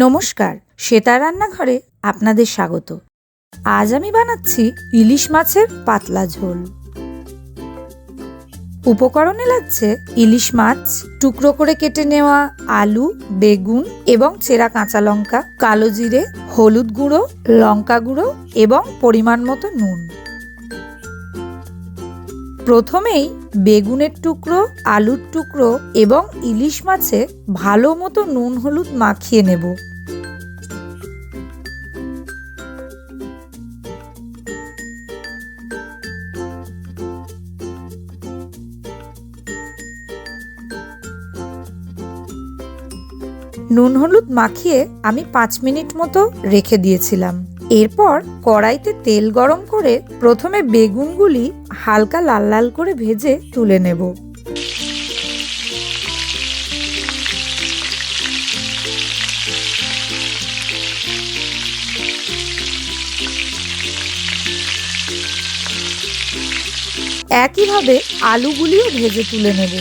নমস্কার, শ্বেতা রান্নাঘরে আপনাদের স্বাগত। আজ আমি বানাচ্ছি ইলিশ মাছের পাতলা ঝোল। উপকরণে লাগছে ইলিশ মাছ, টুকরো করে কেটে নেওয়া আলু, বেগুন এবং চেরা কাঁচা লঙ্কা, কালো জিরে, হলুদ গুঁড়ো, লঙ্কা গুঁড়ো এবং পরিমাণ মতো নুন। প্রথমেই বেগুনের টুকরো, আলুর টুকরো এবং ইলিশ মাছে ভালো মতো নুন হলুদ মাখিয়ে নেব। নুন হলুদ মাখিয়ে আমি 5 মিনিট মতো রেখে দিয়েছিলাম। এরপর কড়াইতে তেল গরম করে প্রথমে বেগুনগুলি হালকা লাল লাল করে ভেজে তুলে নেব। একইভাবে আলুগুলিও ভেজে তুলে নেব।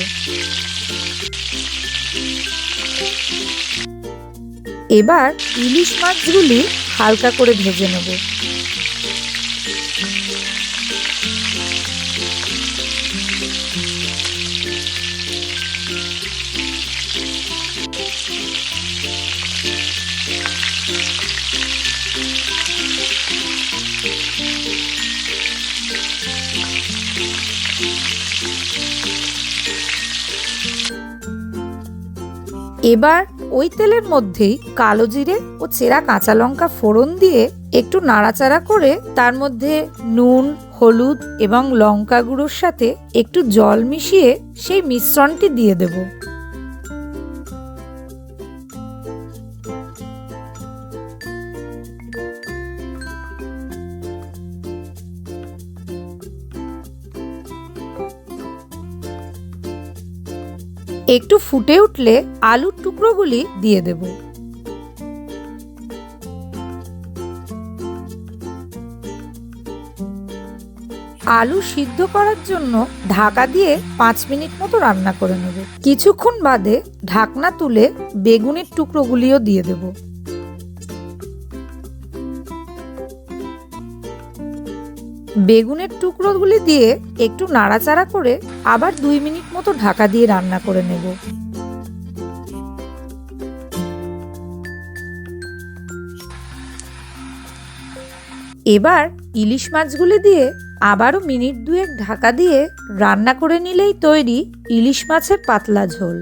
এবার ইলিশ মাছগুলি হালকা করে ভেজে নেব। এবার ওই তেলের মধ্যেই কালো জিরে ও চেরা কাঁচা লঙ্কা ফোড়ন দিয়ে একটু নাড়াচাড়া করে তার মধ্যে নুন, হলুদ এবং লঙ্কা গুঁড়োর সাথে একটু জল মিশিয়ে সেই মিশ্রণটি দিয়ে দেব। একটু ফুটে উঠলে আলুর টুকরোগুলি দিয়ে দেব। আলু সিদ্ধ করার জন্য ঢাকা দিয়ে 5 মিনিট মতো রান্না করে নেব। কিছুক্ষণ বাদে ঢাকনা তুলে বেগুনের টুকরোগুলিও দিয়ে দেব। বেগুনের টুকরোগুলি দিয়ে একটু নাড়াচাড়া করে আবার 2 মিনিট মতো ঢাকা দিয়ে রান্না করে নেব। এবার ইলিশ মাছগুলি দিয়ে আবারও মিনিট 2 ঢাকা দিয়ে রান্না করে নিলেই তৈরি ইলিশ মাছের পাতলা ঝোল।